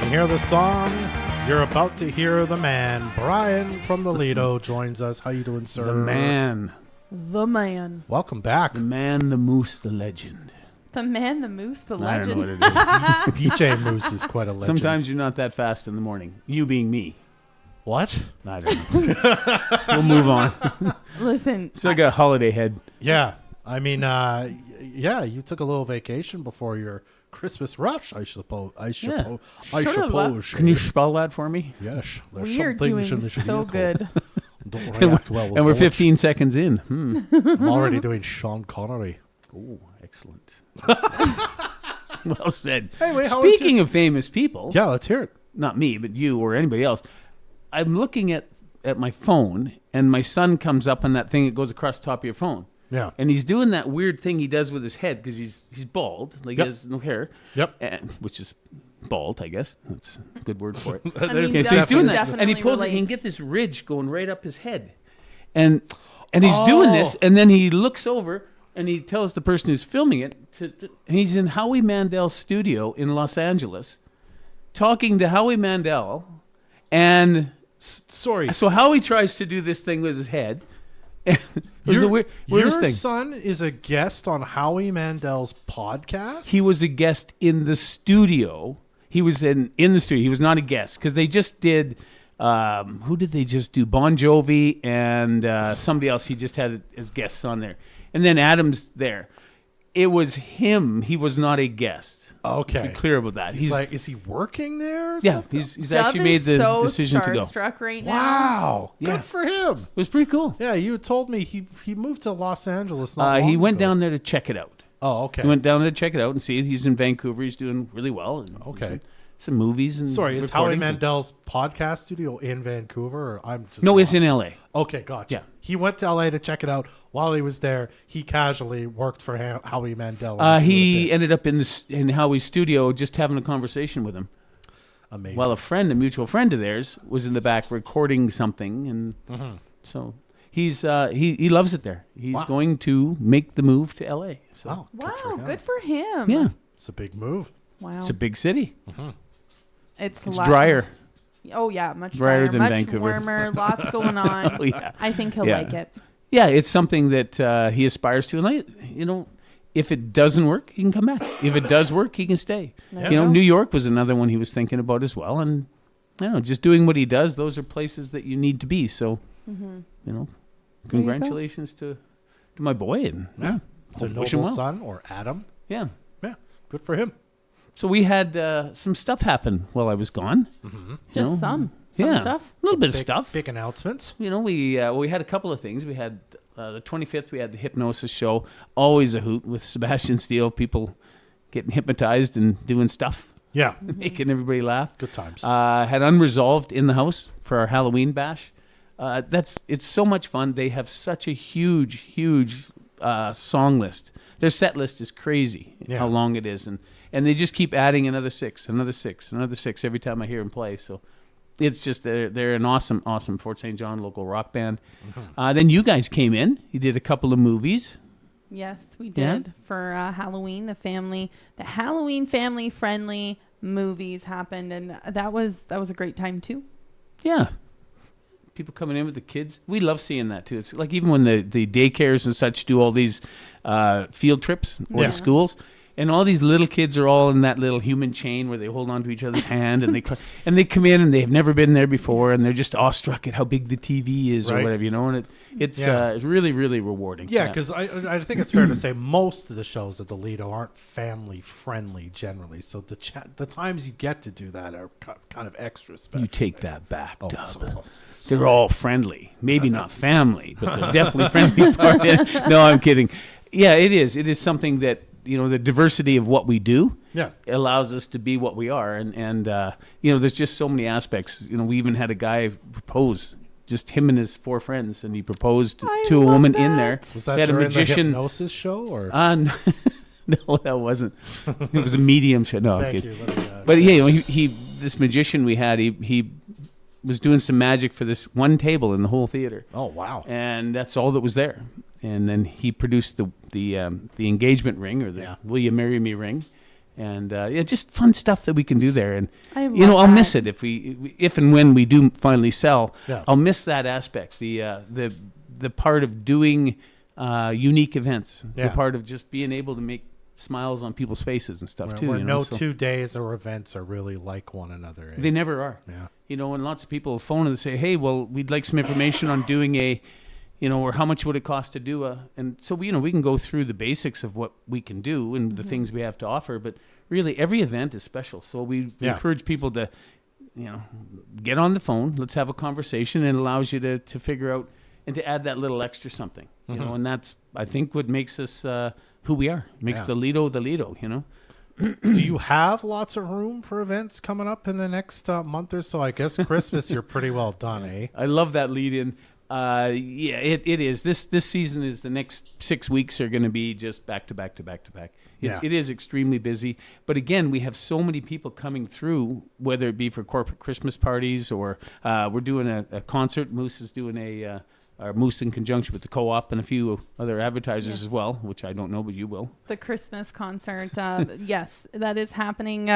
hear the song, you're about to hear the man. Brian from the Lido joins us. How you doing, sir? The man. The man. Welcome back. The man, the moose, the legend. The man, the moose, the I legend. don't know what it is. DJ Moose is quite a legend. Sometimes you're not that fast in the morning. You being me. What? I don't know. We'll move on. Listen. Still got holiday head. Yeah. I mean, yeah, you took a little vacation before your Christmas rush, I suppose. I suppose. Can you spell that for me? Yes. There's We are some things doing in this so vehicle good. Don't react well with And we're bullets. 15 seconds in. I'm already doing Sean Connery. Oh, excellent. Well said. Anyway, how was Speaking of famous people, Yeah, let's hear it. not me, but you or anybody else, I'm looking at my phone, and my son comes up on that thing that goes across the top of your phone. Yeah. And he's doing that weird thing he does with his head because he's bald, like Yep. he has no hair. Yep. Which is bald, I guess. That's a good word for it. I mean, Okay, so he's doing that, definitely and he pulls it. He can relates. get this ridge going right up his head, and he's doing this, and then he looks over and he tells the person who's filming it. And he's in Howie Mandel's studio in Los Angeles, talking to Howie Mandel, and Sorry. so Howie tries to do this thing with his head. It was the weirdest your thing. son is a guest on Howie Mandel's podcast? He was a guest in the studio. He was in the studio. He was not a guest because they just did. Who did they just do? Bon Jovi and somebody else. He just had as guests on there, and then Adam's there. It was him. He was not a guest. Okay. Let's be clear about that. He's like, is he working there? Or yeah. something? He's Dub actually made is the so decision to go. It starstruck right now. Wow. Yeah. Good for him. was pretty cool. Yeah, you told me he moved to Los Angeles. He went down there to check it out. Oh, okay. He went down there to check it out and see. He's in Vancouver. He's doing really well. And Okay. some movies and Sorry, is Howie recordings and- Mandel's podcast studio in Vancouver? Or I'm just No, it's lost? in L.A. Okay, gotcha. Yeah. He went to LA to check it out. While he was there, he casually worked for Howie Mandel. He ended up in Howie's studio just having a conversation with him. Amazing. While a mutual friend of theirs, was in the back recording something, and so he loves it there. He's Wow. going to make the move to L.A. So Wow. Wow, good for him. yeah, It's a big move. Wow. it's a big city. It's It's lot- drier. Oh, yeah, much Drier drier, than much Vancouver. warmer, lots going on. Oh, yeah. I think he'll Yeah. like it. Yeah, it's something that he aspires to, and if it doesn't work, he can come back. If it does work, he can stay. There You know, you go. New York was another one he was thinking about as well, and just doing what he does. Those are places that you need to be. So, congratulations to my boy, and Yeah. It's a wish him noble well. son or Adam. Yeah. Yeah. Good for him. So we had some stuff happen while I was gone. Just some yeah, stuff. a little bit of Big, stuff. Big announcements. We had a couple of things. We had the 25th. We had the hypnosis show. Always a hoot with Sebastian Steele. People getting hypnotized and doing stuff, Yeah. making everybody laugh. Good times. Had Unresolved in the house for our Halloween bash. It's so much fun. They have such a huge song list. Their set list is crazy. Yeah. How long it is, and they just keep adding another six every time I hear them play. So it's just they're an awesome Fort St. John local rock band. Then you guys came in. You did a couple of movies. Yes, we Yeah. did for Halloween. The Halloween family friendly movies happened, and that was a great time too. Yeah. People coming in with the kids. We love seeing that too. It's like even when the daycares and such do all these field trips or Yeah. to schools, and all these little kids are all in that little human chain where they hold on to each other's hand, and they come in and they've never been there before, and they're just awestruck at how big the TV is Right. or whatever, and it's Yeah. it's really really rewarding. Yeah, because I think it's fair to say most of the shows at the Lido aren't family friendly generally. So the times you get to do that are kind of extra special. you take that back, Oh, Dub. so- They're all friendly. Maybe not family, but they're definitely friendly part. No, I'm kidding. Yeah, it is. It is something that, the diversity of what we do Yeah. allows us to be what we are. And there's just so many aspects. We even had a guy propose, just him and his 4 friends, and he proposed I to a love woman in that. there. Was that They had a during the magician. hypnosis show or? No, that wasn't. It was a medium show. No, I'm Thank kidding. you. But yeah, he this magician we had, he was doing some magic for this one table in the whole theater. Oh wow. And that's all that was there. And then he produced the engagement ring, or the Yeah. "Will you marry me" ring, And just fun stuff that we can do there. And I you know, love I'll that. miss it if and when we do finally sell. Yeah. I'll miss that aspect. The part of doing unique events. Yeah. The part of just being able to make smiles on people's faces and stuff too. Where you know? no So 2 days or events are really like one another. they never are. Yeah. You know, and lots of people phone and say, "Hey, well, we'd like some information on doing a." You know, or how much would it cost to do and so we can go through the basics of what we can do and the things we have to offer, but really every event is special. So we encourage people to, get on the phone, let's have a conversation, and it allows you to figure out and to add that little extra something, you know, and that's, I think, what makes us who we are. It makes the Lido, you know. Do you have lots of room for events coming up in the next month or so? I guess Christmas, you're pretty well done, eh? I love that lead in. It is. This season is the next 6 weeks are going to be just back to back to back to back. It is extremely busy. But again, we have so many people coming through, whether it be for corporate Christmas parties or we're doing a concert. Moose is doing Moose in conjunction with the co-op and a few other advertisers as well, which I don't know, but you will. The Christmas concert. Yes, that is happening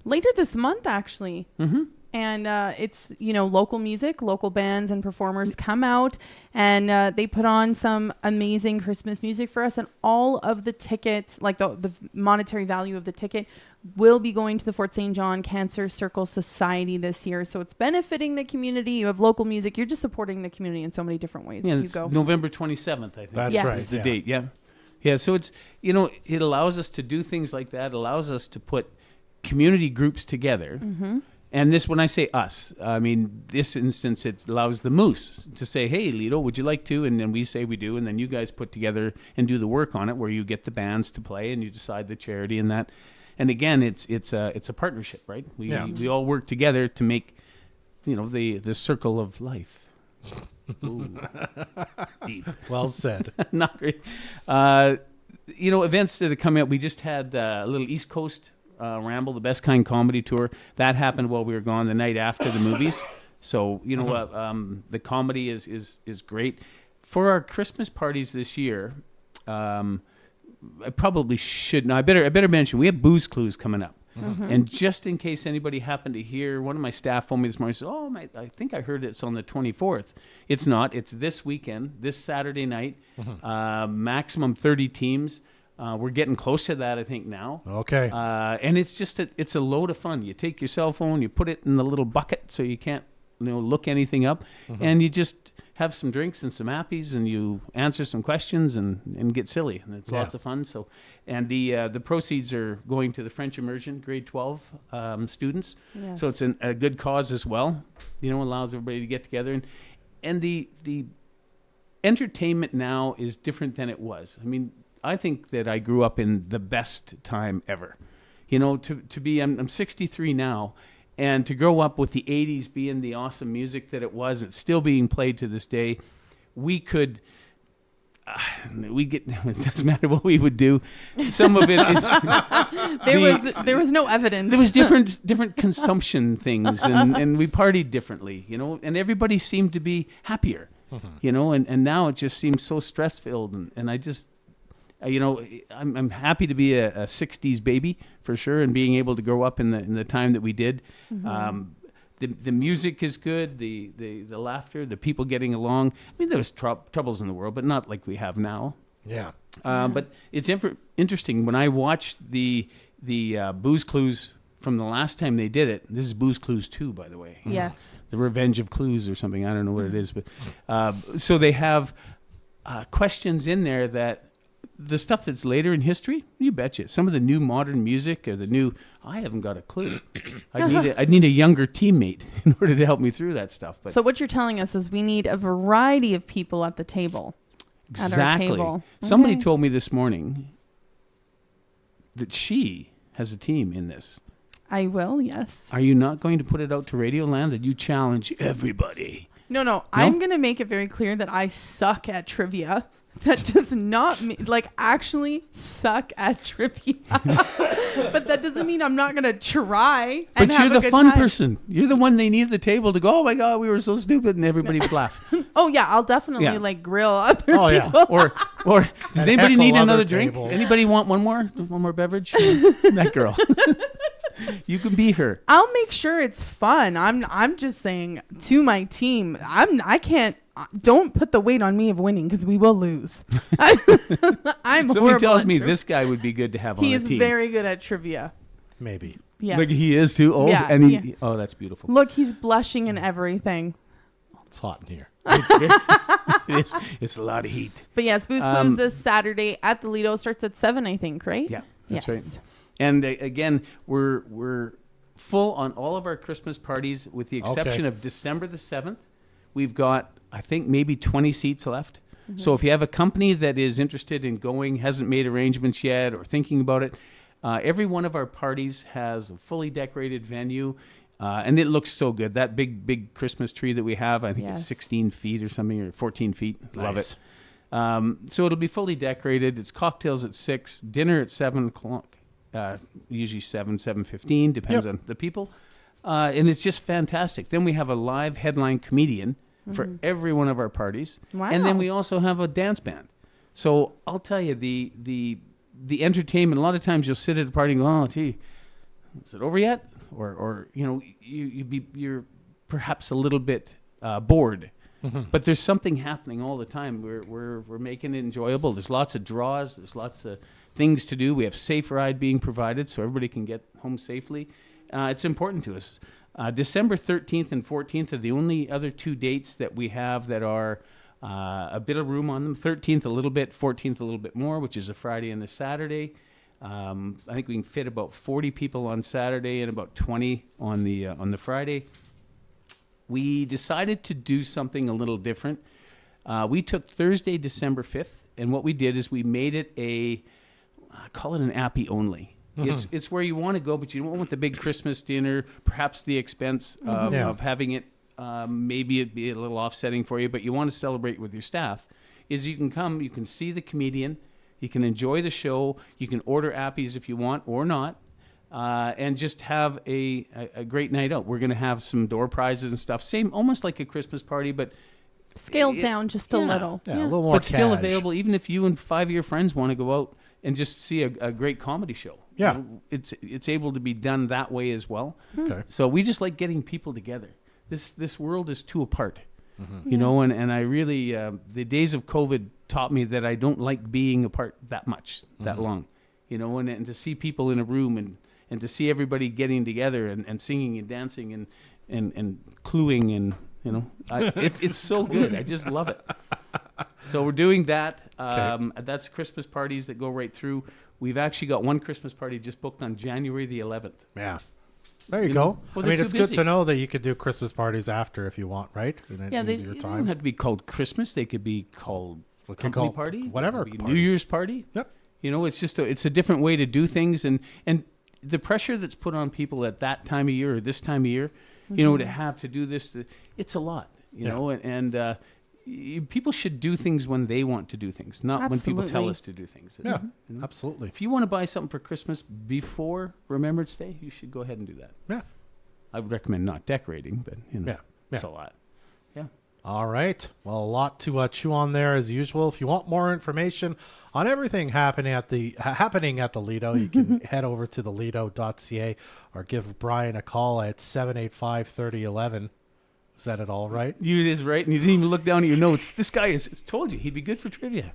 later this month, actually. Mm-hmm. And it's, local music, local bands and performers come out and they put on some amazing Christmas music for us. And all of the tickets, like the monetary value of the ticket, will be going to the Fort St. John Cancer Circle Society this year. So it's benefiting the community. You have local music. You're just supporting the community in so many different ways. Yeah, if you it's go. November 27th, I think. That's Yes. right. Is the date, yeah. Yeah, so it's, it allows us to do things like that. It allows us to put community groups together. Mm-hmm. And this, when I say us, I mean, this instance, it allows the Moose to say, "Hey, Lido, would you like to?" And then we say we do. And then you guys put together and do the work on it, where you get the bands to play and you decide the charity and that. And again, it's a partnership, right? We all work together to make, the circle of life. Ooh, deep. Well said. Not really. Events that are coming up. We just had a little East Coast Ramble, the Best Kind Comedy Tour. That happened while we were gone the night after the movies. So, the comedy is great. For our Christmas parties this year, I probably shouldn't. I better mention, we have Booze Clues coming up. Mm-hmm. And just in case anybody happened to hear, one of my staff phoned me this morning and said, I think I heard it's on the 24th. It's not. It's this weekend, this Saturday night. Mm-hmm. Maximum 30 teams. We're getting close to that, I think, now. Okay. And it's just it's a load of fun. You take your cell phone, you put it in the little bucket so you can't look anything up, and you just have some drinks and some appies, and you answer some questions and get silly, and it's lots of fun. So, and the proceeds are going to the French immersion grade 12 students. Yes. So it's a good cause as well. Allows everybody to get together, and the entertainment now is different than it was. I mean, I think that I grew up in the best time ever. To be, I'm 63 now, and to grow up with the 80s being the awesome music that it was, it's still being played to this day. It doesn't matter what we would do. Some of it is, there was no evidence. there was different consumption things, and we partied differently, and everybody seemed to be happier, and now it just seems so stress filled, and I just, I'm happy to be a 60s baby for sure, and being able to grow up in the time that we did. Mm-hmm. The music is good, the laughter, the people getting along. I mean, there was troubles in the world, but not like we have now. Yeah. But it's interesting when I watched the Booze Clues from the last time they did it. This is Booze Clues 2, by the way. Yes. The Revenge of Clues or something. I don't know what it is, but so they have questions in there that. The stuff that's later in history, you betcha. Some of the new modern music or I haven't got a clue. I'd need a younger teammate in order to help me through that stuff. But so what you're telling us is we need a variety of people at the table. Exactly. At our table. Somebody Okay. told me this morning that she has a team in this. I will, yes. Are you not going to put it out to Radio Land that you challenge everybody? No. I'm going to make it very clear that I suck at trivia. that does not mean like actually suck at trivia. But that doesn't mean I'm not gonna try. But And you're have a the good fun time. person. You're the one they need at the table to go, oh my God, we were so stupid, and everybody would laugh. Oh yeah, I'll definitely Yeah. like grill other Oh, yeah. people. Or does anybody heckle need other another drink? tables. Anybody want one more beverage? That girl. You can be her. I'll make sure it's fun. I'm just saying to my team, I can't. Don't put the weight on me of winning because we will lose. I'm Somebody horrible tells at me trivia. this guy would be good to have on He the is team. very good at trivia. Maybe. Yes. Like he is too. Oh, Yeah, and yeah. oh, that's beautiful. Look, he's blushing and everything. It's hot in here. It's a lot of heat. But yes, Booze Blues this Saturday at the Lido starts at 7, I think, right? Yeah, that's yes. right. And again, we're full on all of our Christmas parties, with the exception Okay. of December the 7th. We've got, I think, maybe 20 seats left. So if you have a company that is interested in going, hasn't made arrangements yet, or thinking about it, every one of our parties has a fully decorated venue, and it looks so good. That big Christmas tree that we have, I think it's Yes. 16 feet or something, or 14 feet. Love Nice. it. So it'll be fully decorated. It's cocktails at 6, dinner at 7 o'clock, usually 7:15, depends on the people. And it's just fantastic. Then we have a live headline comedian for every one of our parties. Wow. And then we also have a dance band. So I'll tell you, the entertainment, a lot of times you'll sit at a party and go, oh, gee, is it over yet? Or you know, you're perhaps a little bit bored. But there's something happening all the time. We're making it enjoyable. There's lots of draws. There's lots of things to do. We have safe ride being provided so everybody can get home safely. It's important to us. December 13th and 14th are the only other 2 dates that we have that are a bit of room on them. 13th a little bit, 14th a little bit more, which is a Friday and a Saturday. I think we can fit about 40 people on Saturday and about 20 on the Friday. We decided to do something a little different. We took Thursday, December 5th, and what we did is we made it call it an appy only. It's where you want to go, but you don't want the big Christmas dinner, perhaps the expense Yeah. of having it. Maybe it'd be a little offsetting for you, but you want to celebrate with your staff. Is you can come, you can see the comedian, you can enjoy the show, you can order appies if you want or not, and just have a great night out. We're going to have some door prizes and stuff, same almost like a Christmas party, but Scaled down just a yeah. little. Yeah, a little more but still cash. available, even if you and 5 of your friends want to go out and just see a great comedy show. Yeah. You know, it's able to be done that way as well. Okay. So we just like getting people together. This world is too apart, you know, and I really, the days of COVID taught me that I don't like being apart that much, that long, you know, and to see people in a room and to see everybody getting together and singing and dancing and cluing and, you know, it's so good. I just love it. So we're doing that. That's Christmas parties that go right through. We've actually got one Christmas party just booked on January the 11th. Yeah. There you You go. know, well, I mean, they're it's too good busy. to know that you could do Christmas parties after if you want, right? In an Yeah, they easier don't time. have to be called Christmas. They could be called We could company call party, whatever It could be party. New Year's party. Yep. You know, it's just it's a different way to do things, and the pressure that's put on people at that time of year or this time of year, you know, to have to do this, it's a lot. You Yeah. know, and people should do things when they want to do things, not when people tell Absolutely. us to do things. Yeah, You know? absolutely. If you want to buy something for Christmas before Remembrance Day, you should go ahead and do that. Yeah. I would recommend not decorating, but you know, Yeah, yeah. it's a lot. Yeah. All right. Well, a lot to chew on there as usual. If you want more information on everything happening at the Lido, you can head over to the Lido.ca or give Brian a call at 785-3011. Is that it all right? You is right, and you didn't even look down at your notes. This guy it's told you he'd be good for trivia.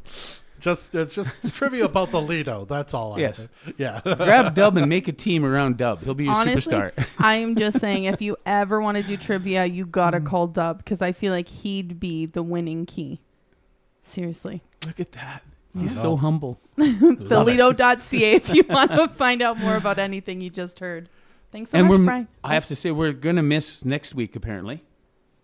It's just trivia about the Lido. That's all. Yes. Yeah. Grab Dub and make a team around Dub. He'll be your Honestly, superstar. I'm just saying, if you ever want to do trivia, you gotta call Dub because I feel like he'd be the winning key. Seriously. Look at that. He's I so know. humble. Thelido.ca if you want to find out more about anything you just heard. Thanks so much, Brian. I have to say, we're going to miss next week, apparently.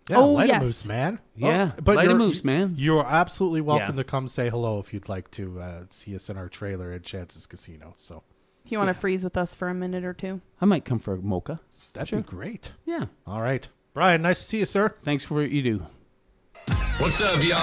Yeah, Oh, Light yes. a Moose, man. Yeah, but Light a you're- Moose, man. You're absolutely welcome Yeah. to come say hello if you'd like to see us in our trailer at Chance's Casino. So If you want to freeze with us for a minute or two. I might come for a mocha. that'd Sure. be great. Yeah. All right. Brian, nice to see you, sir. Thanks for what you do. What's up, y'all?